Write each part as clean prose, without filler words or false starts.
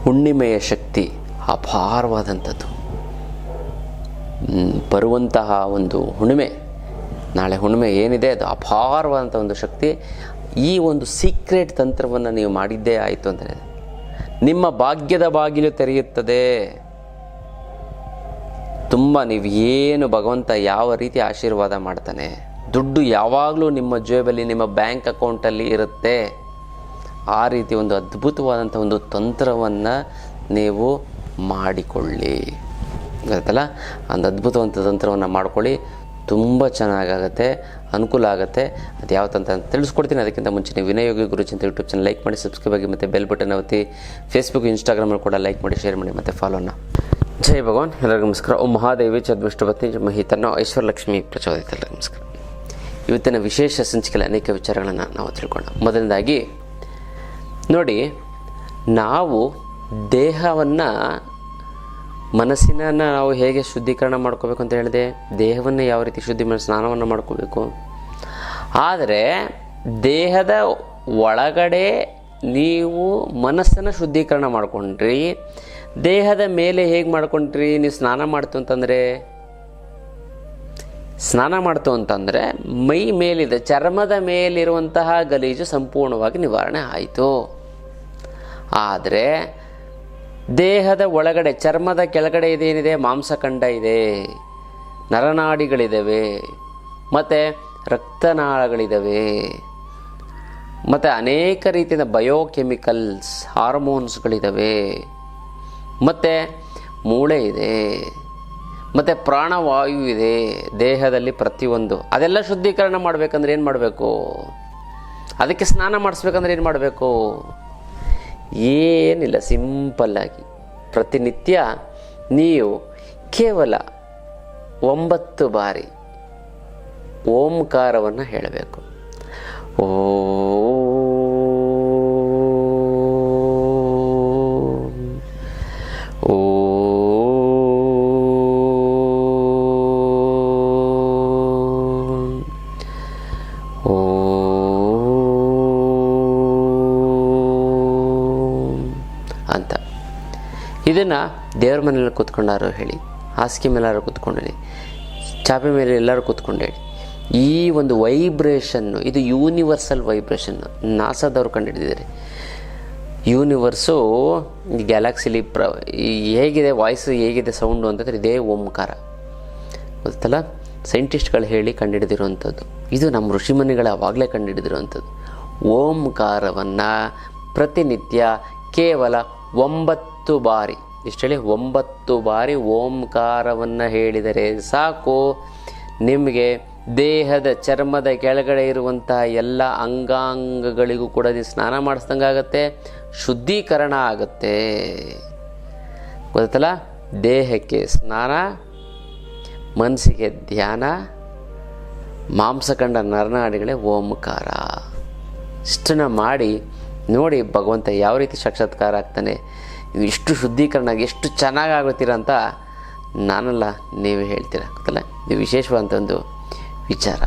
ಹುಣ್ಣಿಮೆಯ ಶಕ್ತಿ ಅಪಾರವಾದಂಥದ್ದು. ಬರುವಂತಹ ಒಂದು ಹುಣ್ಣಿಮೆ, ನಾಳೆ ಹುಣ್ಣಿಮೆ ಏನಿದೆ ಅದು ಅಪಾರವಾದಂಥ ಒಂದು ಶಕ್ತಿ. ಈ ಒಂದು ಸೀಕ್ರೆಟ್ ತಂತ್ರವನ್ನು ನೀವು ಮಾಡಿದ್ದೇ ಆಯಿತು ಅಂದರೆ ನಿಮ್ಮ ಭಾಗ್ಯದ ಬಾಗಿಲು ತೆರೆಯುತ್ತದೆ. ತುಂಬ ನೀವು ಏನು ಭಗವಂತ ಯಾವ ರೀತಿ ಆಶೀರ್ವಾದ ಮಾಡ್ತಾನೆ, ದುಡ್ಡು ಯಾವಾಗಲೂ ನಿಮ್ಮ ಜೇಬಲ್ಲಿ ನಿಮ್ಮ ಬ್ಯಾಂಕ್ ಅಕೌಂಟಲ್ಲಿ ಇರುತ್ತೆ. ಆ ರೀತಿ ಒಂದು ಅದ್ಭುತವಾದಂಥ ಒಂದು ತಂತ್ರವನ್ನು ನೀವು ಮಾಡಿಕೊಳ್ಳಿ, ಗೊತ್ತಲ್ಲ. ಒಂದು ಅದ್ಭುತವಾದ ತಂತ್ರವನ್ನು ಮಾಡ್ಕೊಳ್ಳಿ, ತುಂಬ ಚೆನ್ನಾಗಾಗುತ್ತೆ, ಅನುಕೂಲ ಆಗುತ್ತೆ. ಅದು ಯಾವ ತಂತ್ರ ಅಂತ ತಿಳಿಸ್ಕೊಡ್ತೀನಿ. ಅದಕ್ಕಿಂತ ಮುಂಚೆ ನೀವು ವಿನಯೋಗಿ ಗುರುಚಿಂತ ಯೂಟ್ಯೂಬ್ ಚಾನಲ್ ಲೈಕ್ ಮಾಡಿ, ಸಬ್ಸ್ಕ್ರೈಬ್ ಆಗಿ, ಮತ್ತು ಬೆಲ್ ಬಟನ್ ಒತ್ತಿ. ಫೇಸ್ಬುಕ್ ಇನ್ಸ್ಟಾಗ್ರಾಮಲ್ಲಿ ಕೂಡ ಲೈಕ್ ಮಾಡಿ, ಶೇರ್ ಮಾಡಿ, ಮತ್ತು ಫಾಲೋನ. ಜೈ ಭಗವಾನ್. ಎಲ್ಲರಿಗೂ ನಮಸ್ಕಾರ. ಓಂ ಮಹಾದೇವಿ ಚದ್ವಿಷ್ಣುಪತ್ನಿ ಮಹಿತನ್ನೋ ಐಶ್ವರ್ಯಲಕ್ಷ್ಮಿ ಪ್ರಚೋದಿತ. ಎಲ್ಲರಿಗೂ ನಮಸ್ಕಾರ. ಇವತ್ತಿನ ವಿಶೇಷ ಸಂಚಿಕೆಯಲ್ಲಿ ಅನೇಕ ವಿಚಾರಗಳನ್ನು ನಾವು ತಿಳ್ಕೊಳ್ಳೋಣ. ಮೊದಲನೇದಾಗಿ ನೋಡಿ, ನಾವು ದೇಹವನ್ನು ಮನಸ್ಸಿನ ನಾವು ಹೇಗೆ ಶುದ್ಧೀಕರಣ ಮಾಡ್ಕೋಬೇಕು ಅಂತ ಹೇಳಿದೆ. ದೇಹವನ್ನು ಯಾವ ರೀತಿ ಶುದ್ಧಿ ಮಾಡಿ ಸ್ನಾನವನ್ನು ಮಾಡ್ಕೋಬೇಕು. ಆದರೆ ದೇಹದ ಒಳಗಡೆ ನೀವು ಮನಸ್ಸನ್ನು ಶುದ್ಧೀಕರಣ ಮಾಡ್ಕೊಂಡ್ರಿ, ದೇಹದ ಮೇಲೆ ಹೇಗೆ ಮಾಡ್ಕೊಂಡ್ರಿ. ನೀವು ಸ್ನಾನ ಮಾಡ್ತು ಅಂತಂದರೆ ಮೈ ಮೇಲಿದೆ, ಚರ್ಮದ ಮೇಲಿರುವಂತಹ ಗಲೀಜು ಸಂಪೂರ್ಣವಾಗಿ ನಿವಾರಣೆ ಆಯಿತು. ಆದರೆ ದೇಹದ ಒಳಗಡೆ ಚರ್ಮದ ಕೆಳಗಡೆ ಇದೇನಿದೆ, ಮಾಂಸಖಂಡ ಇದೆ, ನರನಾಡಿಗಳಿದ್ದಾವೆ, ಮತ್ತು ರಕ್ತನಾಳಗಳಿದ್ದಾವೆ, ಮತ್ತು ಅನೇಕ ರೀತಿಯ ಬಯೋಕೆಮಿಕಲ್ಸ್ ಹಾರ್ಮೋನ್ಸ್ಗಳಿದ್ದಾವೆ, ಮತ್ತು ಮೂಳೆ ಇದೆ, ಮತ್ತು ಪ್ರಾಣವಾಯು ಇದೆ ದೇಹದಲ್ಲಿ ಪ್ರತಿಯೊಂದು. ಅದೆಲ್ಲ ಶುದ್ಧೀಕರಣ ಮಾಡಬೇಕಂದ್ರೆ ಏನು ಮಾಡಬೇಕು? ಅದಕ್ಕೆ ಸ್ನಾನ ಮಾಡಿಸ್ಬೇಕಂದ್ರೆ ಏನು ಮಾಡಬೇಕು? ಏನಿಲ್ಲ, ಸಿಂಪಲ್ಲಾಗಿ ಪ್ರತಿನಿತ್ಯ ನೀವು ಕೇವಲ 9 ಬಾರಿ ಓಂಕಾರವನ್ನು ಹೇಳಬೇಕು. ಅಂತ ಇದನ್ನು ದೇವ್ರ ಮನೆಯಲ್ಲಿ ಕೂತ್ಕೊಂಡಾರು ಹೇಳಿ, ಹಾಸಿಗೆ ಮೇಲಾರು ಕೂತ್ಕೊಂಡು ಹೇಳಿ, ಚಾಪೆ ಮೇಲೆ ಎಲ್ಲರೂ ಕೂತ್ಕೊಂಡು ಹೇಳಿ. ಈ ಒಂದು ವೈಬ್ರೇಷನ್ನು ಇದು ಯೂನಿವರ್ಸಲ್ ವೈಬ್ರೇಷನ್ನು ನಾಸಾದವ್ರು ಕಂಡುಹಿಡಿದಿದ್ದಾರೆ. ಯೂನಿವರ್ಸು ಈ ಗ್ಯಾಲಕ್ಸಿಲಿ ಹೇಗಿದೆ ವಾಯ್ಸ್, ಹೇಗಿದೆ ಸೌಂಡು ಅಂತಂದರೆ ಇದೇ ಓಂಕಾರ, ಗೊತ್ತಲ್ಲ. ಸೈಂಟಿಸ್ಟ್ಗಳು ಹೇಳಿ ಕಂಡುಹಿಡಿದಿರುವಂಥದ್ದು ಇದು. ನಮ್ಮ ಋಷಿಮುನಿಗಳು ಆವಾಗಲೇ ಕಂಡುಹಿಡಿದಿರುವಂಥದ್ದು. ಓಂಕಾರವನ್ನು ಪ್ರತಿನಿತ್ಯ ಕೇವಲ 9 ಬಾರಿ, ಇಷ್ಟು ಹೇಳಿ 9 ಬಾರಿ ಓಂಕಾರವನ್ನು ಹೇಳಿದರೆ ಸಾಕು. ನಿಮಗೆ ದೇಹದ ಚರ್ಮದ ಕೆಳಗಡೆ ಇರುವಂತಹ ಎಲ್ಲ ಅಂಗಾಂಗಗಳಿಗೂ ಕೂಡ ನೀವು ಸ್ನಾನ ಮಾಡಿಸ್ದಂಗೆ ಆಗುತ್ತೆ, ಶುದ್ಧೀಕರಣ ಆಗುತ್ತೆ, ಗೊತ್ತಲ್ಲ. ದೇಹಕ್ಕೆ ಸ್ನಾನ, ಮನಸ್ಸಿಗೆ ಧ್ಯಾನ, ಮಾಂಸಖಂಡ ನರನಾಡಿಗಳೇ ಓಂಕಾರ. ಇಷ್ಟನ್ನು ಮಾಡಿ ನೋಡಿ ಭಗವಂತ ಯಾವ ರೀತಿ ಸಾಕ್ಷಾತ್ಕಾರ ಆಗ್ತಾನೆ. ಇಷ್ಟು ಶುದ್ಧೀಕರಣ ಆಗಿ ಎಷ್ಟು ಚೆನ್ನಾಗಾಗುತ್ತೀರ ಅಂತ ನಾನಲ್ಲ, ನೀವೇ ಹೇಳ್ತೀರ, ಗೊತ್ತಲ್ಲ. ಇದು ವಿಶೇಷವಾದಂಥ ಒಂದು ವಿಚಾರ.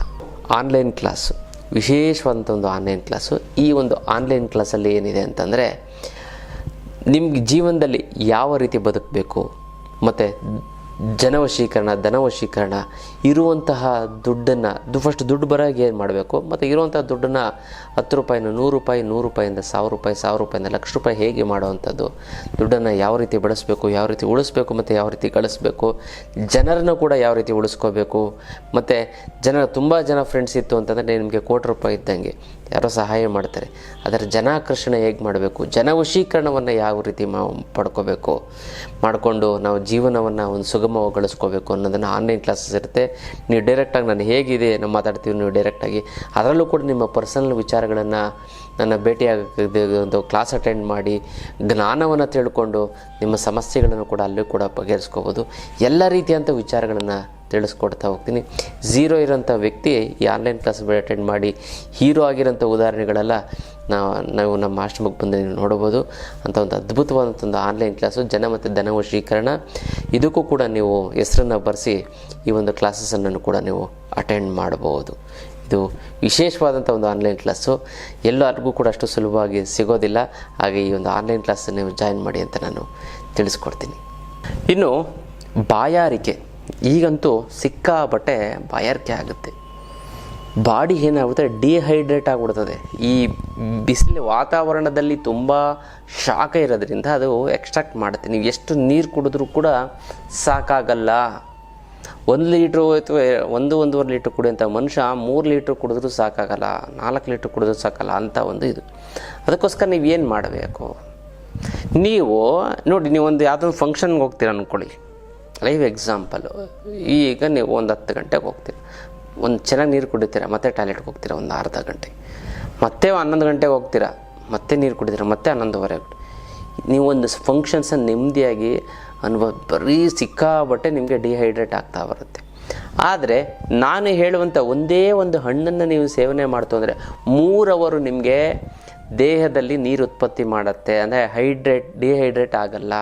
ಆನ್ಲೈನ್ ಕ್ಲಾಸು, ವಿಶೇಷವಾದಂಥ ಒಂದು ಆನ್ಲೈನ್ ಕ್ಲಾಸು. ಈ ಒಂದು ಆನ್ಲೈನ್ ಕ್ಲಾಸಲ್ಲಿ ಏನಿದೆ ಅಂತಂದರೆ, ನಿಮ್ಗೆ ಜೀವನದಲ್ಲಿ ಯಾವ ರೀತಿ ಬದುಕಬೇಕು, ಮತ್ತು ಜನವಶೀಕರಣ, ಧನವಶೀಕರಣ, ಇರುವಂತಹ ದುಡ್ಡನ್ನು ಫಸ್ಟ್ ದುಡ್ಡು ಬರೋಗೆ ಏನು ಮಾಡಬೇಕು, ಮತ್ತು ಇರುವಂಥ ದುಡ್ಡನ್ನು 10 ರೂಪಾಯಿನ 100 ರೂಪಾಯಿ, 100 ರೂಪಾಯಿಂದ 1000 ರೂಪಾಯಿ, 1000 ರೂಪಾಯಿಂದ 1,00,000 ರೂಪಾಯಿ ಹೇಗೆ ಮಾಡುವಂಥದ್ದು, ದುಡ್ಡನ್ನು ಯಾವ ರೀತಿ ಬಳಸಬೇಕು, ಯಾವ ರೀತಿ ಉಳಿಸ್ಬೇಕು, ಮತ್ತು ಯಾವ ರೀತಿ ಗಳಿಸ್ಬೇಕು, ಜನರನ್ನು ಕೂಡ ಯಾವ ರೀತಿ ಉಳಿಸ್ಕೋಬೇಕು. ಮತ್ತು ತುಂಬ ಜನ ಫ್ರೆಂಡ್ಸ್ ಇತ್ತು ಅಂತಂದರೆ ನಿಮಗೆ 1 ಕೋಟಿ ರೂಪಾಯಿ ಇದ್ದಂಗೆ ಯಾರೋ ಸಹಾಯ ಮಾಡ್ತಾರೆ. ಅದರ ಜನಾಕರ್ಷಣೆ ಹೇಗೆ ಮಾಡಬೇಕು, ಜನವಶೀಕರಣವನ್ನು ಯಾವ ರೀತಿ ಪಡ್ಕೋಬೇಕು, ಮಾಡಿಕೊಂಡು ನಾವು ಜೀವನವನ್ನು ಒಂದು ಸುಗಮಗೊಳಿಸ್ಕೋಬೇಕು ಅನ್ನೋದನ್ನು ಆನ್ಲೈನ್ ಕ್ಲಾಸಸ್ ಇರುತ್ತೆ. ನೀವು ಡೈರೆಕ್ಟಾಗಿ ನಾನು ಹೇಗಿದೆ ನಾವು ಮಾತಾಡ್ತೀವಿ, ನೀವು ಡೈರೆಕ್ಟಾಗಿ ಅದರಲ್ಲೂ ಕೂಡ ನಿಮ್ಮ ಪರ್ಸನಲ್ ವಿಚಾರಗಳನ್ನು ನನ್ನ ಭೇಟಿಯಾಗಕ್ಕೆ ಒಂದು ಕ್ಲಾಸ್ ಅಟೆಂಡ್ ಮಾಡಿ ಜ್ಞಾನವನ್ನು ತಿಳ್ಕೊಂಡು ನಿಮ್ಮ ಸಮಸ್ಯೆಗಳನ್ನು ಕೂಡ ಅಲ್ಲೂ ಕೂಡ ಬಗೆಹರಿಸ್ಕೋಬೋದು. ಎಲ್ಲ ರೀತಿಯಂಥ ವಿಚಾರಗಳನ್ನು ತಿಳಿಸ್ಕೊಡ್ತಾ ಹೋಗ್ತೀನಿ. ಝೀರೋ ಇರೋಂಥ ವ್ಯಕ್ತಿ ಈ ಆನ್ಲೈನ್ ಕ್ಲಾಸ್ ಅಟೆಂಡ್ ಮಾಡಿ ಹೀರೋ ಆಗಿರೋಂಥ ಉದಾಹರಣೆಗಳೆಲ್ಲ ನಾವು ನಮ್ಮ ಆಶ್ರಮಕ್ಕೆ ಬಂದು ನೀವು ನೋಡ್ಬೋದು. ಅಂಥ ಒಂದು ಅದ್ಭುತವಾದಂಥ ಒಂದು ಆನ್ಲೈನ್ ಕ್ಲಾಸು ಜನ ಮತ್ತು ಧನವಶೀಕರಣ. ಇದಕ್ಕೂ ಕೂಡ ನೀವು ಹೆಸರನ್ನು ಬರೆಸಿ ಈ ಒಂದು ಕ್ಲಾಸಸನ್ನು ಕೂಡ ನೀವು ಅಟೆಂಡ್ ಮಾಡ್ಬೋದು. ಇದು ವಿಶೇಷವಾದಂಥ ಒಂದು ಆನ್ಲೈನ್ ಕ್ಲಾಸು, ಎಲ್ಲರಿಗೂ ಕೂಡ ಅಷ್ಟು ಸುಲಭವಾಗಿ ಸಿಗೋದಿಲ್ಲ. ಹಾಗೆ ಈ ಒಂದು ಆನ್ಲೈನ್ ಕ್ಲಾಸ್ ನೀವು ಜಾಯಿನ್ ಮಾಡಿ ಅಂತ ನಾನು ತಿಳಿಸ್ಕೊಡ್ತೀನಿ. ಇನ್ನು ಬಾಯಾರಿಕೆ, ಈಗಂತೂ ಸಿಕ್ಕಾಪಟ್ಟೆ ಬಾಯಾರಿಕೆ ಆಗುತ್ತೆ. ಬಾಡಿ ಏನಾಗುತ್ತೆ, ಡಿಹೈಡ್ರೇಟ್ ಆಗಿಬಿಡ್ತದೆ. ಈ ಬಿಸಿಲು ವಾತಾವರಣದಲ್ಲಿ ತುಂಬ ಶಾಖ ಇರೋದ್ರಿಂದ ಅದು ಎಕ್ಸ್ಟ್ರಾಕ್ಟ್ ಮಾಡುತ್ತೆ. ನೀವು ಎಷ್ಟು ನೀರು ಕುಡಿದ್ರೂ ಕೂಡ ಸಾಕಾಗಲ್ಲ. 1 ಲೀಟ್ರು ಅಥವಾ 1-1.5 ಲೀಟ್ರ್ ಕುಡಿಯೋಂಥ ಮನುಷ್ಯ 3 ಲೀಟ್ರ್ ಕುಡಿದ್ರೂ ಸಾಕಾಗಲ್ಲ, 4 ಲೀಟ್ರ್ ಕುಡಿದ್ರೂ ಸಾಕಲ್ಲ ಅಂತ ಒಂದು ಇದು. ಅದಕ್ಕೋಸ್ಕರ ನೀವು ಏನು ಮಾಡಬೇಕು, ನೀವು ನೋಡಿ, ನೀವು ಒಂದು ಯಾವುದೊಂದು ಫಂಕ್ಷನ್ಗೆ ಹೋಗ್ತೀರ ಅಂದ್ಕೊಳ್ಳಿ, ಲೈವ್ ಎಕ್ಸಾಂಪಲು. ಈಗ ನೀವು ಒಂದು 10 ಗಂಟೆಗೆ ಹೋಗ್ತೀರ, ಒಂದು ಚೆನ್ನಾಗಿ ನೀರು ಕುಡಿತೀರ, ಮತ್ತೆ ಟಾಯ್ಲೆಟ್ಗೆ ಹೋಗ್ತೀರ ಒಂದು ಅರ್ಧ ಗಂಟೆ, ಮತ್ತೆ 11 ಗಂಟೆಗೆ ಹೋಗ್ತೀರ, ಮತ್ತೆ ನೀರು ಕುಡಿತೀರ, ಮತ್ತೆ 11:15. ನೀವು ಒಂದು ಫಂಕ್ಷನ್ಸನ್ನು ನೆಮ್ಮದಿಯಾಗಿ ಬರೀ ಸಿಕ್ಕಾಬಟ್ಟೆ ನಿಮಗೆ ಡಿಹೈಡ್ರೇಟ್ ಆಗ್ತಾ ಬರುತ್ತೆ. ಆದರೆ ನಾನು ಹೇಳುವಂಥ ಒಂದೇ ಒಂದು ಹಣ್ಣನ್ನು ನೀವು ಸೇವನೆ ಮಾಡ್ತು ಅಂದರೆ 3 ಅವರು ನಿಮಗೆ ದೇಹದಲ್ಲಿ ನೀರು ಉತ್ಪತ್ತಿ ಮಾಡುತ್ತೆ. ಅಂದರೆ ಡಿಹೈಡ್ರೇಟ್ ಆಗಲ್ಲ,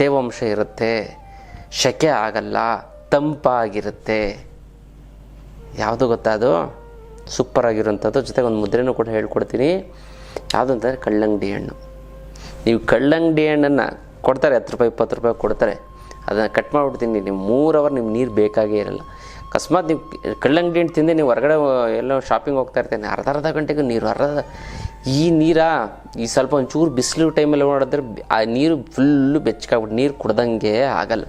ತೇವಾಂಶ ಇರುತ್ತೆ, ಶೆಕೆ ಆಗಲ್ಲ, ತಂಪಾಗಿರುತ್ತೆ. ಯಾವುದು ಗೊತ್ತಾ, ಅದು ಸೂಪರಾಗಿರೋಂಥದ್ದು. ಜೊತೆಗೆ ಒಂದು ಮುದ್ರೆನೂ ಕೂಡ ಹೇಳ್ಕೊಡ್ತೀನಿ. ಯಾವುದು ಅಂತಂದರೆ ಕಲ್ಲಂಗಡಿ ಹಣ್ಣು. ನೀವು ಕಲ್ಲಂಗಡಿ ಹಣ್ಣನ್ನು ಕೊಡ್ತಾರೆ, 10 ರೂಪಾಯಿ 20 ರೂಪಾಯಿ ಕೊಡ್ತಾರೆ, ಅದನ್ನು ಕಟ್ ಮಾಡಿಬಿಡ್ತೀನಿ. ನೀವು 3 ಅವರ್ ನಿಮ್ಮ ನೀರು ಬೇಕಾಗೇ ಇರಲ್ಲ. ಅಕಸ್ಮಾತ್ ನೀವು ಕಲ್ಲಂಗಡಿ ಹಣ್ಣು ತಿಂದು ನೀವು ಹೊರಗಡೆ ಎಲ್ಲೋ ಶಾಪಿಂಗ್ ಹೋಗ್ತಾ ಇರ್ತೀನಿ, ಅರ್ಧ ಗಂಟೆಗೆ ನೀರು ಈ ಸ್ವಲ್ಪ ಒಂಚೂರು ಬಿಸಿಲು ಟೈಮಲ್ಲಿ ಮಾಡಿದ್ರೆ ಆ ನೀರು ಫುಲ್ಲು ಬೆಚ್ಚಗಾಗ್ಬಿಟ್ಟು ನೀರು ಕುಡ್ದಂಗೆ ಆಗಲ್ಲ.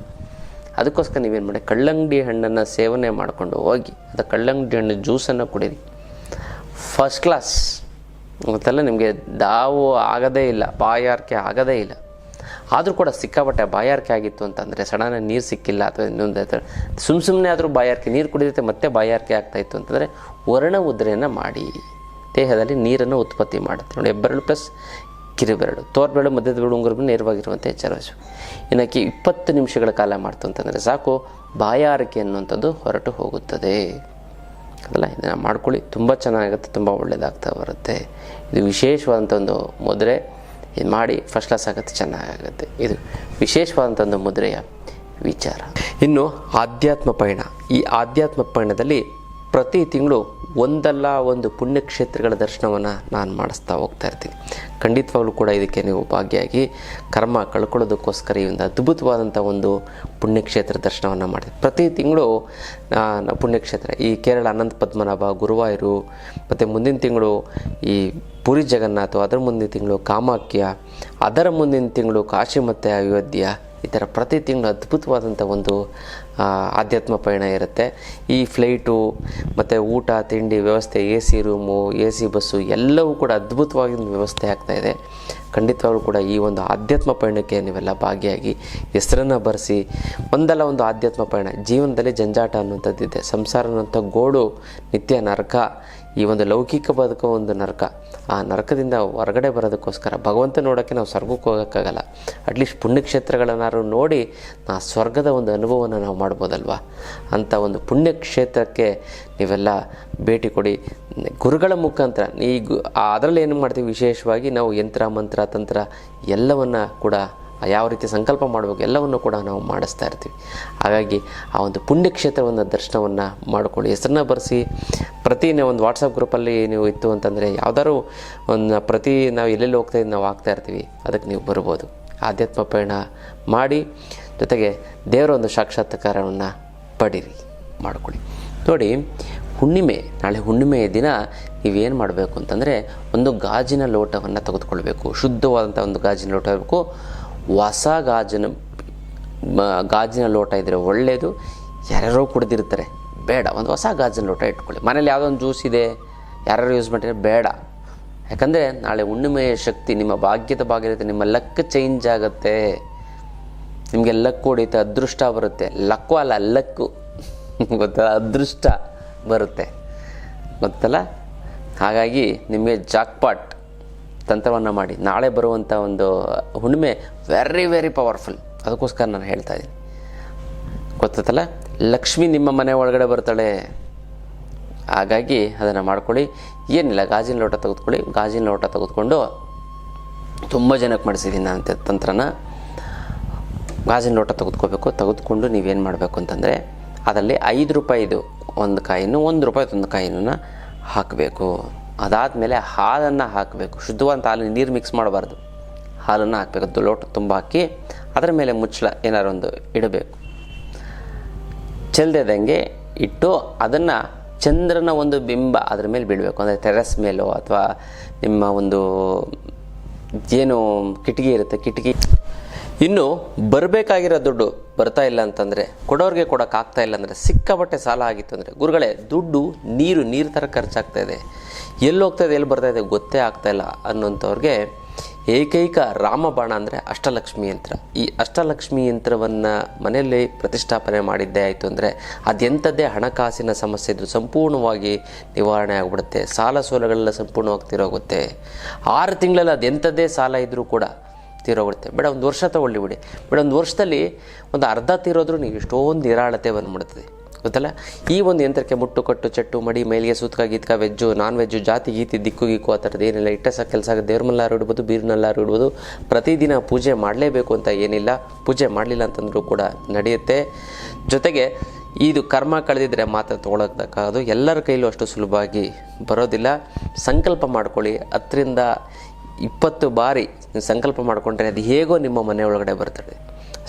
ಅದಕ್ಕೋಸ್ಕರ ನೀವೇನು ಮಾಡಿ, ಕಲ್ಲಂಗಡಿ ಹಣ್ಣನ್ನು ಸೇವನೆ ಮಾಡಿಕೊಂಡು ಹೋಗಿ, ಅದು ಕಲ್ಲಂಗಡಿ ಹಣ್ಣು ಜ್ಯೂಸನ್ನು ಕುಡೀರಿ, ಫಸ್ಟ್ ಕ್ಲಾಸ್. ಗೊತ್ತಲ್ಲ, ನಿಮಗೆ ದಾವು ಆಗೋದೇ ಇಲ್ಲ, ಬಾಯಾರಿಕೆ ಆಗೋದೇ ಇಲ್ಲ. ಆದರೂ ಕೂಡ ಸಿಕ್ಕಾಪಟ್ಟೆ ಬಾಯಾರಿಕೆ ಆಗಿತ್ತು ಅಂತಂದರೆ, ಸಡನ್ನಾಗಿ ನೀರು ಸಿಕ್ಕಿಲ್ಲ ಅಥವಾ ಇನ್ನೊಂದು ಸುಮ್ಮನೆ ಆದರೂ ಬಾಯಾರಿಕೆ, ನೀರು ಕುಡಿಯುತ್ತೆ ಮತ್ತೆ ಬಾಯಾರಿಕೆ ಆಗ್ತಾಯಿತ್ತು ಅಂತಂದರೆ ವರ್ಣ ಮುದ್ರೆಯನ್ನು ಮಾಡಿ ದೇಹದಲ್ಲಿ ನೀರನ್ನು ಉತ್ಪತ್ತಿ ಮಾಡುತ್ತೆ. ನೋಡಿ, ಹೆಬ್ಬೆರಳು ಪ್ಲಸ್ ಕಿರುಬೆರಳು, ತೋರ್ಬೆರಳು, ಮಧ್ಯದ ಬೆರಳು, ಉಂಗುರ ಬೆರಳು ನೇರವಾಗಿರುವಂಥ ಎಚ್ಚರವಹಿಸು. ಇನ್ನಕ್ಕೆ 20 ನಿಮಿಷಗಳ ಕಾಲ ಮಾಡ್ತು ಅಂತಂದರೆ ಸಾಕು, ಬಾಯಾರಿಕೆ ಅನ್ನುವಂಥದ್ದು ಹೊರಟು ಹೋಗುತ್ತದೆ. ಅದಲ್ಲ, ಇದನ್ನು ಮಾಡ್ಕೊಳ್ಳಿ, ತುಂಬ ಚೆನ್ನಾಗಿರುತ್ತೆ, ತುಂಬ ಒಳ್ಳೆಯದಾಗ್ತಾ ಬರುತ್ತೆ. ಇದು ವಿಶೇಷವಾದಂಥ ಒಂದು ಮುದ್ರೆ. ಇದು ಮಾಡಿ ಫಸ್ಟ್ ಕ್ಲಾಸ್ ಆಗುತ್ತೆ, ಚೆನ್ನಾಗಾಗುತ್ತೆ. ಇದು ವಿಶೇಷವಾದಂಥ ಒಂದು ಮುದ್ರೆಯ ವಿಚಾರ. ಇನ್ನು ಆಧ್ಯಾತ್ಮ ಪಯಣ. ಈ ಆಧ್ಯಾತ್ಮ ಪಯಣದಲ್ಲಿ ಪ್ರತಿ ತಿಂಗಳು ಒಂದಲ್ಲ ಒಂದು ಪುಣ್ಯಕ್ಷೇತ್ರಗಳ ದರ್ಶನವನ್ನು ನಾನು ಮಾಡಿಸ್ತಾ ಹೋಗ್ತಾ ಇರ್ತೀನಿ. ಖಂಡಿತವಾಗ್ಲೂ ಕೂಡ ಇದಕ್ಕೆ ನೀವು ಭಾಗಿಯಾಗಿ ಕರ್ಮ ಕಳ್ಕೊಳ್ಳೋದಕ್ಕೋಸ್ಕರ ಈ ಒಂದು ಅದ್ಭುತವಾದಂಥ ಒಂದು ಪುಣ್ಯಕ್ಷೇತ್ರ ದರ್ಶನವನ್ನು ಮಾಡ್ತೀನಿ. ಪ್ರತಿ ತಿಂಗಳು ಪುಣ್ಯಕ್ಷೇತ್ರ, ಈ ಕೇರಳ ಅನಂತ ಪದ್ಮನಾಭ, ಗುರುವಾಯೂರು, ಮತ್ತು ಮುಂದಿನ ತಿಂಗಳು ಈ ಪುರಿ ಜಗನ್ನಾಥ, ಅದರ ಮುಂದಿನ ತಿಂಗಳು ಕಾಮಾಖ್ಯ, ಅದರ ಮುಂದಿನ ತಿಂಗಳು ಕಾಶಿ ಮತ್ತು ಅಯೋಧ್ಯ. ಈ ಥರ ಪ್ರತಿ ತಿಂಗಳು ಅದ್ಭುತವಾದಂಥ ಒಂದು ಆಧ್ಯಾತ್ಮ ಪಯಣ ಇರುತ್ತೆ. ಈ ಫ್ಲೈಟು ಮತ್ತು ಊಟ ತಿಂಡಿ ವ್ಯವಸ್ಥೆ, AC ರೂಮು, AC ಬಸ್ಸು ಎಲ್ಲವೂ ಕೂಡ ಅದ್ಭುತವಾಗಿ ವ್ಯವಸ್ಥೆ ಆಗ್ತಾಯಿದೆ. ಖಂಡಿತವಾಗ್ಲೂ ಕೂಡ ಈ ಒಂದು ಆಧ್ಯಾತ್ಮ ಪಯಣಕ್ಕೆ ನೀವೆಲ್ಲ ಭಾಗಿಯಾಗಿ ಹೆಸರನ್ನು ಬರೆಸಿ, ಒಂದಲ್ಲ ಒಂದು ಆಧ್ಯಾತ್ಮ ಪಯಣ. ಜೀವನದಲ್ಲಿ ಜಂಜಾಟ ಅನ್ನುವಂಥದ್ದಿದೆ, ಸಂಸಾರ ಅನ್ನುವಂಥ ಗೋಡು ನಿತ್ಯ ನರಕ, ಈ ಒಂದು ಲೌಕಿಕ ಬದುಕೋ ಒಂದು ನರಕ. ಆ ನರಕದಿಂದ ಹೊರಗಡೆ ಬರೋದಕ್ಕೋಸ್ಕರ ಭಗವಂತ ನೋಡೋಕ್ಕೆ ನಾವು ಸ್ವರ್ಗಕ್ಕೆ ಹೋಗೋಕ್ಕಾಗಲ್ಲ, ಅಟ್ಲೀಸ್ಟ್ ಪುಣ್ಯಕ್ಷೇತ್ರಗಳನ್ನಾರು ನೋಡಿ ಆ ಸ್ವರ್ಗದ ಒಂದು ಅನುಭವವನ್ನು ನಾವು ಮಾಡ್ಬೋದಲ್ವ. ಅಂಥ ಒಂದು ಪುಣ್ಯಕ್ಷೇತ್ರಕ್ಕೆ ನೀವೆಲ್ಲ ಭೇಟಿ ಕೊಡಿ ಗುರುಗಳ ಮುಖಾಂತರ. ಅದರಲ್ಲಿ ಏನು ಮಾಡ್ತೀವಿ, ವಿಶೇಷವಾಗಿ ನಾವು ಯಂತ್ರ ಮಂತ್ರ ತಂತ್ರ ಎಲ್ಲವನ್ನು ಕೂಡ ಯಾವ ರೀತಿ ಸಂಕಲ್ಪ ಮಾಡಬೇಕು ಎಲ್ಲವನ್ನು ಕೂಡ ನಾವು ಮಾಡಿಸ್ತಾ ಇರ್ತೀವಿ. ಹಾಗಾಗಿ ಆ ಒಂದು ಪುಣ್ಯಕ್ಷೇತ್ರವನ್ನು ದರ್ಶನವನ್ನು ಮಾಡಿಕೊಳ್ಳಿ, ಹೆಸರನ್ನ ಬರೆಸಿ. ಪ್ರತಿ ಒಂದು ವಾಟ್ಸಪ್ ಗ್ರೂಪಲ್ಲಿ ನೀವು ಇತ್ತು ಅಂತಂದರೆ ಯಾವ್ದಾದ್ರು ಒಂದು ನಾವು ಎಲ್ಲೆಲ್ಲಿ ಹೋಗ್ತಾಯಿದ್ದು ನಾವು ಆಗ್ತಾ ಇರ್ತೀವಿ, ಅದಕ್ಕೆ ನೀವು ಬರ್ಬೋದು. ಆಧ್ಯಾತ್ಮ ಪಯಣ ಮಾಡಿ, ಜೊತೆಗೆ ದೇವರ ಒಂದು ಸಾಕ್ಷಾತ್ಕಾರವನ್ನು ಪಡೀರಿ, ಮಾಡಿಕೊಳ್ಳಿ. ನೋಡಿ, ನಾಳೆ ಹುಣ್ಣಿಮೆಯ ದಿನ ನೀವೇನು ಮಾಡಬೇಕು ಅಂತಂದರೆ, ಒಂದು ಗಾಜಿನ ಲೋಟವನ್ನು ತೆಗೆದುಕೊಳ್ಬೇಕು. ಶುದ್ಧವಾದಂಥ ಒಂದು ಗಾಜಿನ ಲೋಟ ಇರಬೇಕು. ಹೊಸ ಗಾಜಿನ ಲೋಟ ಇದ್ದರೆ ಒಳ್ಳೆಯದು. ಯಾರ್ಯಾರೋ ಕುಡ್ದಿರ್ತಾರೆ, ಬೇಡ, ಒಂದು ಹೊಸ ಗಾಜಿನ ಲೋಟ ಇಟ್ಕೊಳ್ಳಿ. ಮನೇಲಿ ಯಾವುದೋ ಒಂದು ಜ್ಯೂಸ್ ಇದೆ, ಯಾರ್ಯಾರು ಯೂಸ್ ಮಾಡಿದ್ರೆ ಬೇಡ. ಯಾಕಂದರೆ ನಾಳೆ ಹುಣ್ಣಿಮೆಯ ಶಕ್ತಿ, ನಿಮ್ಮ ಭಾಗ್ಯದ ಭಾಗ್ಯತೆ, ನಿಮ್ಮ ಲಕ್ ಚೇಂಜ್ ಆಗುತ್ತೆ. ನಿಮಗೆ ಲಕ್ ಹೊಡಿಯುತ್ತೆ, ಅದೃಷ್ಟ ಬರುತ್ತೆ. ಲಕ್ಕು ಅಲ್ಲ, ಲಕ್ಕು ಗೊತ್ತಲ್ಲ, ಅದೃಷ್ಟ ಬರುತ್ತೆ, ಗೊತ್ತಲ್ಲ. ಹಾಗಾಗಿ ನಿಮಗೆ ಜಾಕ್ಪಾಟ್ ತಂತ್ರವನ್ನು ಮಾಡಿ. ನಾಳೆ ಬರುವಂಥ ಒಂದು ಹುಣ್ಣಿಮೆ ವೆರಿ ವೆರಿ ಪವರ್ಫುಲ್. ಅದಕ್ಕೋಸ್ಕರ ನಾನು ಹೇಳ್ತಾ ಇದ್ದೀನಿ, ಗೊತ್ತಲ್ಲ. ಲಕ್ಷ್ಮಿ ನಿಮ್ಮ ಮನೆ ಒಳಗಡೆ ಬರ್ತಾಳೆ. ಹಾಗಾಗಿ ಅದನ್ನು ಮಾಡ್ಕೊಳ್ಳಿ. ಏನಿಲ್ಲ, ಗಾಜಿನ ಲೋಟ ತೆಗೆದುಕೊಳ್ಳಿ. ಗಾಜಿನ ಲೋಟ ತೆಗೆದುಕೊಂಡು, ತುಂಬ ಜನಕ್ಕೆ ಮಾಡಿಸಿದ್ದೀನಿ ನಾನು ತಂತ್ರನ. ಗಾಜಿನ ಲೋಟ ತೆಗೆದುಕೋಬೇಕು. ತೆಗೆದುಕೊಂಡು ನೀವೇನು ಮಾಡಬೇಕು ಅಂತಂದರೆ, ಅದರಲ್ಲಿ 5 ರೂಪಾಯಿದು ಒಂದು ಕಾಯಿನು, ₹1 ಒಂದು ಕಾಯಿನನ್ನು ಹಾಕಬೇಕು. ಅದಾದಮೇಲೆ ಹಾಲನ್ನು ಹಾಕಬೇಕು. ಶುದ್ಧವಾದ ಹಾಲು, ನೀರು ಮಿಕ್ಸ್ ಮಾಡಬಾರ್ದು. ಹಾಲನ್ನು ಹಾಕಬೇಕು. ಲೋಟ ತುಂಬ ಹಾಕಿ ಅದರ ಮೇಲೆ ಮುಚ್ಚಳ ಏನಾರು ಒಂದು ಇಡಬೇಕು. ಚೆಲ್ದಂಗೆ ಇಟ್ಟು ಅದನ್ನು ಚಂದ್ರನ ಒಂದು ಬಿಂಬ ಅದರ ಮೇಲೆ ಬೀಳಬೇಕು. ಅಂದರೆ ಟೆರೆಸ್ ಮೇಲೋ ಅಥವಾ ನಿಮ್ಮ ಒಂದು ಏನು ಕಿಟಕಿ ಇರುತ್ತೆ, ಕಿಟಕಿ. ಇನ್ನು ಬರಬೇಕಾಗಿರೋ ದುಡ್ಡು ಬರ್ತಾ ಇಲ್ಲ ಅಂತಂದರೆ, ಕೊಡೋರಿಗೆ ಕೊಡೋಕ್ಕಾಗ್ತಾ ಇಲ್ಲ ಅಂದರೆ, ಸಿಕ್ಕಾಪಟ್ಟೆ ಸಾಲ ಆಗಿತ್ತು ಅಂದರೆ, ಗುರುಗಳೇ ದುಡ್ಡು ನೀರು ಥರ ಖರ್ಚಾಗ್ತಾ ಇದೆ, ಎಲ್ಲಿ ಹೋಗ್ತಾ ಇದೆ ಎಲ್ಲಿ ಬರ್ತಾ ಇದೆ ಗೊತ್ತೇ ಆಗ್ತಾಯಿಲ್ಲ ಅನ್ನೋಂಥವ್ರಿಗೆ ಏಕೈಕ ರಾಮಬಾಣ ಅಂದರೆ ಅಷ್ಟಲಕ್ಷ್ಮಿ ಯಂತ್ರ. ಈ ಅಷ್ಟಲಕ್ಷ್ಮಿ ಯಂತ್ರವನ್ನು ಮನೆಯಲ್ಲಿ ಪ್ರತಿಷ್ಠಾಪನೆ ಮಾಡಿದ್ದೇ ಆಯಿತು ಅಂದರೆ ಅದೆಂಥದ್ದೇ ಹಣಕಾಸಿನ ಸಮಸ್ಯೆ ಇದ್ದರೂ ಸಂಪೂರ್ಣವಾಗಿ ನಿವಾರಣೆ ಆಗಿಬಿಡುತ್ತೆ. ಸಾಲ ಸೋಲಗಳೆಲ್ಲ ಸಂಪೂರ್ಣವಾಗಿ ತೀರೋಗುತ್ತೆ. 6 ತಿಂಗಳಲ್ಲಿ ಅದೆಂಥದ್ದೇ ಸಾಲ ಇದ್ದರೂ ಕೂಡ ತೀರೋಗುತ್ತೆ. ಬೇಡ ಒಂದು ವರ್ಷ ತೊಗೊಳ್ಳಿ ಬಿಡಿ, ಬೇಡ ಒಂದು ವರ್ಷದಲ್ಲಿ ಒಂದು ಅರ್ಧ ತೀರೋದ್ರೂ ನೀವು ಎಷ್ಟೊಂದು ನಿರಾಳತೆ ಬಂದುಬಿಡ್ತದೆ, ಗೊತ್ತಲ್ಲ. ಈ ಒಂದು ಯಂತ್ರಕ್ಕೆ ಮುಟ್ಟು ಕಟ್ಟು ಚಟ್ಟು ಮಡಿ ಮೈಲಿಗೆ ಸೂತ್ಕ ಗೀತ್ಕ ವೆಜ್ಜು ನಾನ್ ವೆಜ್ಜು ಜಾತಿ ಗೀತಿ ದಿಕ್ಕು ಗೀಕು ಆ ಥರದ್ದು ಏನಿಲ್ಲ. ಇಟ್ಟ ಸಹ ಕೆಲಸ ಆಗುತ್ತೆ. ದೇವ್ರ ಮಲ್ಲಾರು ಇಡ್ಬೋದು, ಬೀರ್ನಲ್ಲಾರು ಇಡ್ಬೋದು. ಪ್ರತಿದಿನ ಪೂಜೆ ಮಾಡಲೇಬೇಕು ಅಂತ ಏನಿಲ್ಲ. ಪೂಜೆ ಮಾಡಲಿಲ್ಲ ಅಂತಂದ್ರೂ ಕೂಡ ನಡೆಯುತ್ತೆ. ಜೊತೆಗೆ ಇದು ಕರ್ಮ ಕಳೆದಿದ್ರೆ ಮಾತ್ರ ತೊಗೊಳಕ್ಕಾಗೋದು. ಎಲ್ಲರ ಕೈಲೂ ಅಷ್ಟು ಸುಲಭವಾಗಿ ಬರೋದಿಲ್ಲ. ಸಂಕಲ್ಪ ಮಾಡ್ಕೊಳ್ಳಿ. 10-20 ಬಾರಿ ಸಂಕಲ್ಪ ಮಾಡಿಕೊಂಡ್ರೆ ಅದು ಹೇಗೋ ನಿಮ್ಮ ಮನೆ ಒಳಗಡೆ ಬರ್ತದೆ.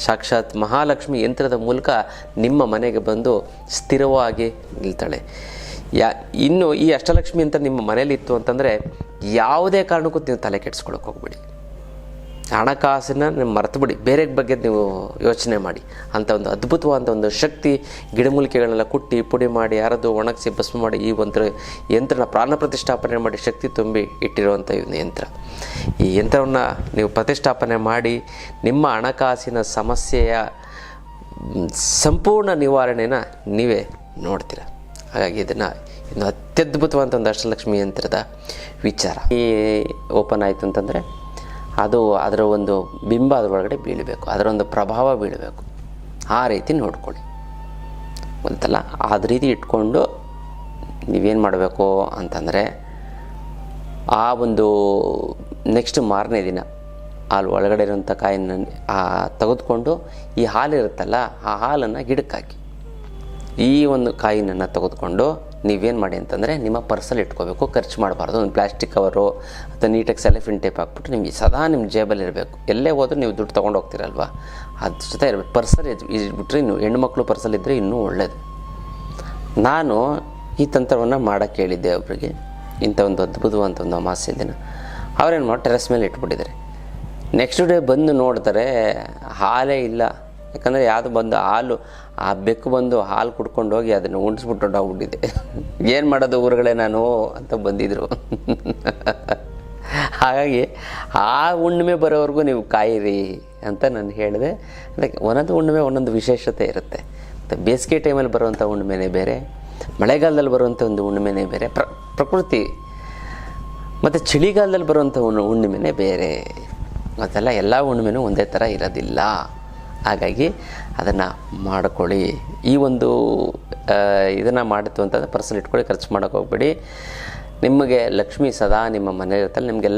ಸಾಕ್ಷಾತ್ ಮಹಾಲಕ್ಷ್ಮಿ ಯಂತ್ರದ ಮೂಲಕ ನಿಮ್ಮ ಮನೆಗೆ ಬಂದು ಸ್ಥಿರವಾಗಿ ನಿಲ್ತಾಳೆ. ಇನ್ನು ಈ ಅಷ್ಟಲಕ್ಷ್ಮಿ ಯಂತ್ರ ನಿಮ್ಮ ಮನೇಲಿ ಇತ್ತು ಅಂತಂದರೆ ಯಾವುದೇ ಕಾರಣಕ್ಕೂ ನೀವು ತಲೆ ಕೆಡಿಸ್ಕೊಳಕ್ಕೆ ಹೋಗ್ಬಿಡಿ. ಹಣಕಾಸನ್ನು ನೀವು ಮರೆತು ಬಿಡಿ, ಬೇರೆ ಬಗ್ಗೆ ನೀವು ಯೋಚನೆ ಮಾಡಿ. ಅಂಥ ಒಂದು ಅದ್ಭುತವಾದ ಒಂದು ಶಕ್ತಿ, ಗಿಡಮೂಲಿಕೆಗಳನ್ನೆಲ್ಲ ಕುಟ್ಟಿ ಪುಡಿ ಮಾಡಿ ಅರೆದು ಒಣಗಿಸಿ ಭಸ್ಮ ಮಾಡಿ ಈ ಒಂದು ಯಂತ್ರನ ಪ್ರಾಣ ಪ್ರತಿಷ್ಠಾಪನೆ ಮಾಡಿ ಶಕ್ತಿ ತುಂಬಿ ಇಟ್ಟಿರುವಂಥ ಒಂದು ಯಂತ್ರ. ಈ ಯಂತ್ರವನ್ನು ನೀವು ಪ್ರತಿಷ್ಠಾಪನೆ ಮಾಡಿ ನಿಮ್ಮ ಹಣಕಾಸಿನ ಸಮಸ್ಯೆಯ ಸಂಪೂರ್ಣ ನಿವಾರಣೆನ ನೀವೇ ನೋಡ್ತೀರ. ಹಾಗಾಗಿ ಇದನ್ನು ಇನ್ನು ಅತ್ಯದ್ಭುತವಾದಂಥ ಒಂದು ಅಷ್ಟಲಕ್ಷ್ಮಿ ಯಂತ್ರದ ವಿಚಾರ. ಈ ಓಪನ್ ಆಯಿತು ಅಂತಂದರೆ ಅದು ಅದರ ಒಂದು ಬಿಂಬ ಅದರೊಳಗಡೆ ಬೀಳಬೇಕು, ಅದರ ಒಂದು ಪ್ರಭಾವ ಬೀಳಬೇಕು. ಆ ರೀತಿ ನೋಡ್ಕೊಳ್ಳಿ, ಗೊತ್ತಲ್ಲ. ಅದು ರೀತಿ ಇಟ್ಕೊಂಡು ನೀವೇನು ಮಾಡಬೇಕು ಅಂತಂದರೆ, ಆ ಒಂದು ನೆಕ್ಸ್ಟ್ ಮಾರನೇ ದಿನ ಹಾಲು ಒಳಗಡೆ ಇರೋಂಥ ಕಾಯನ್ನು ತೆಗೆದುಕೊಂಡು ಈ ಹಾಲಿರುತ್ತಲ್ಲ ಆ ಹಾಲನ್ನು ಗಿಡಕ್ಕೆ ಹಾಕಿ. ಈ ಒಂದು ಕಾಯಿನನ್ನು ತೆಗೆದುಕೊಂಡು ನೀವೇನು ಮಾಡಿ ಅಂತಂದರೆ ನಿಮ್ಮ ಪರ್ಸಲ್ಲಿ ಇಟ್ಕೋಬೇಕು. ಖರ್ಚು ಮಾಡಬಾರ್ದು. ಒಂದು ಪ್ಲಾಸ್ಟಿಕ್ ಕವರು ಅಥವಾ ನೀಟಾಗಿ ಸೆಲೆಫಿನ್ ಟೇಪ್ ಹಾಕ್ಬಿಟ್ಟು ನಿಮಗೆ ಸದಾ ನಿಮ್ಮ ಜೇಬಲ್ಲಿ ಇರಬೇಕು. ಎಲ್ಲೇ ಹೋದರೂ ನೀವು ದುಡ್ಡು ತೊಗೊಂಡು ಹೋಗ್ತೀರಲ್ವ, ಅದ್ರ ಜೊತೆ ಇರಬೇಕು. ಪರ್ಸಲ್ಲಿ ಇಟ್ಬಿಟ್ರೆ ಇನ್ನು ಹೆಣ್ಮಕ್ಳು ಪರ್ಸಲ್ಲಿದ್ದರೆ ಇನ್ನೂ ಒಳ್ಳೆಯದು. ನಾನು ಈ ತಂತ್ರವನ್ನು ಮಾಡೋಕ್ಕೆ ಹೇಳಿದ್ದೆ ಒಬ್ಬರಿಗೆ. ಇಂಥ ಒಂದು ಅದ್ಭುತವಂತ ಒಂದು ಅಮಾವಾಸ್ಯೆ ದಿನ ಅವ್ರೇನು ಮಾಡಿ ಟೆರೆಸ್ ಮೇಲೆ ಇಟ್ಬಿಟ್ಟಿದ್ದಾರೆ. ನೆಕ್ಸ್ಟ್ ಡೇ ಬಂದು ನೋಡ್ತಾರೆ ಹಾಲೇ ಇಲ್ಲ. ಯಾಕಂದರೆ ಯಾವುದು ಬಂದು ಹಾಲು ಆ ಬೆಕ್ಕು ಬಂದು ಹಾಲು ಕುಡ್ಕೊಂಡು ಹೋಗಿ ಅದನ್ನು ಉಂಟಿಸ್ಬಿಟ್ಟು ಹೊಟ್ಟೋಗ್ಬಿಟ್ಟಿದೆ. ಏನು ಮಾಡೋದು ಊರುಗಳೇ ನಾನು ಅಂತ ಬಂದಿದ್ದರು. ಹಾಗಾಗಿ ಆ ಹುಣ್ಣಿಮೆ ಬರೋವರೆಗೂ ನೀವು ಕಾಯಿರಿ ಅಂತ ನಾನು ಹೇಳಿದೆ. ಅದಕ್ಕೆ ಒಂದೊಂದು ಹುಣ್ಣಿಮೆ ಒಂದೊಂದು ವಿಶೇಷತೆ ಇರುತ್ತೆ. ಮತ್ತು ಬೇಸಿಗೆ ಟೈಮಲ್ಲಿ ಬರುವಂಥ ಹುಣ್ಣಿಮೆನೇ ಬೇರೆ, ಮಳೆಗಾಲದಲ್ಲಿ ಬರುವಂಥ ಒಂದು ಹುಣ್ಣಿಮೆನೇ ಬೇರೆ, ಪ್ರಕೃತಿ ಮತ್ತು ಚಳಿಗಾಲದಲ್ಲಿ ಬರುವಂಥ ಹುಣ್ಣಿಮೆನೇ ಬೇರೆ. ಮತ್ತೆಲ್ಲ ಎಲ್ಲ ಹುಣ್ಣಿಮೆನೂ ಒಂದೇ ಥರ ಇರೋದಿಲ್ಲ. ಹಾಗಾಗಿ ಅದನ್ನು ಮಾಡ್ಕೊಳ್ಳಿ. ಈ ಒಂದು ಇದನ್ನು ಮಾಡಿತ್ತು ಅಂತಂದರೆ ಪರ್ಸಲ್ಲಿ ಇಟ್ಕೊಳ್ಳಿ, ಖರ್ಚು ಮಾಡೋಕ್ಕೆ ಹೋಗ್ಬೇಡಿ. ನಿಮಗೆ ಲಕ್ಷ್ಮಿ ಸದಾ ನಿಮ್ಮ ಮನೆ ಇರುತ್ತಲ್ಲ, ನಿಮಗೆ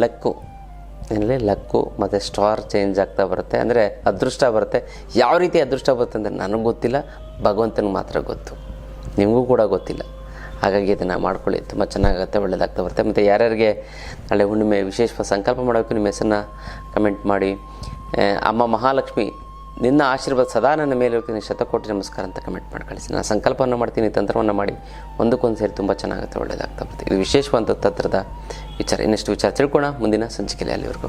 ಲಕ್ಕು ಮತ್ತು ಸ್ಟಾರ್ ಚೇಂಜ್ ಆಗ್ತಾ ಬರುತ್ತೆ. ಅಂದರೆ ಅದೃಷ್ಟ ಬರುತ್ತೆ. ಯಾವ ರೀತಿ ಅದೃಷ್ಟ ಬರುತ್ತೆ ಅಂದರೆ ನನಗೆ ಗೊತ್ತಿಲ್ಲ, ಭಗವಂತನಿಗೆ ಮಾತ್ರ ಗೊತ್ತು, ನಿಮಗೂ ಕೂಡ ಗೊತ್ತಿಲ್ಲ. ಹಾಗಾಗಿ ಇದನ್ನು ಮಾಡ್ಕೊಳ್ಳಿ, ತುಂಬ ಚೆನ್ನಾಗುತ್ತೆ, ಒಳ್ಳೆಯದಾಗ್ತಾ ಬರುತ್ತೆ. ಮತ್ತು ಯಾರ್ಯಾರಿಗೆ ನಾಳೆ ಹುಣ್ಣಿಮೆ ವಿಶೇಷವಾಗಿ ಸಂಕಲ್ಪ ಮಾಡಬೇಕು ನಿಮ್ಮ ಹೆಸರನ್ನ ಕಮೆಂಟ್ ಮಾಡಿ. ಅಮ್ಮ ಮಹಾಲಕ್ಷ್ಮಿ ನಿನ್ನ ಆಶೀರ್ವಾದ ಸದಾ ನನ್ನ ಮೇಲೆ ಇರ್ತೀನಿ, ಶತಕೋಟಿ ನಮಸ್ಕಾರ ಅಂತ ಕಮೆಂಟ್ ಮಾಡಿ ಕಳಿಸಿ. ನಾನು ಸಂಕಲ್ಪವನ್ನು ಮಾಡ್ತೀನಿ, ತಂತ್ರವನ್ನು ಮಾಡಿ ಒಂದಕ್ಕೊಂದು ಸೇರಿ ತುಂಬ ಚೆನ್ನಾಗುತ್ತೆ, ಒಳ್ಳೆಯದಾಗ್ತಾ ಬರುತ್ತೆ. ಇದು ವಿಶೇಷವಾದ ತಂತ್ರದ ವಿಚಾರ. ಇನ್ನಷ್ಟು ವಿಚಾರ ತಿಳ್ಕೊಳ್ಳೋಣ ಮುಂದಿನ ಸಂಚಿಕೆಯಲ್ಲಿ. ಅಲ್ಲಿವರೆಗೂ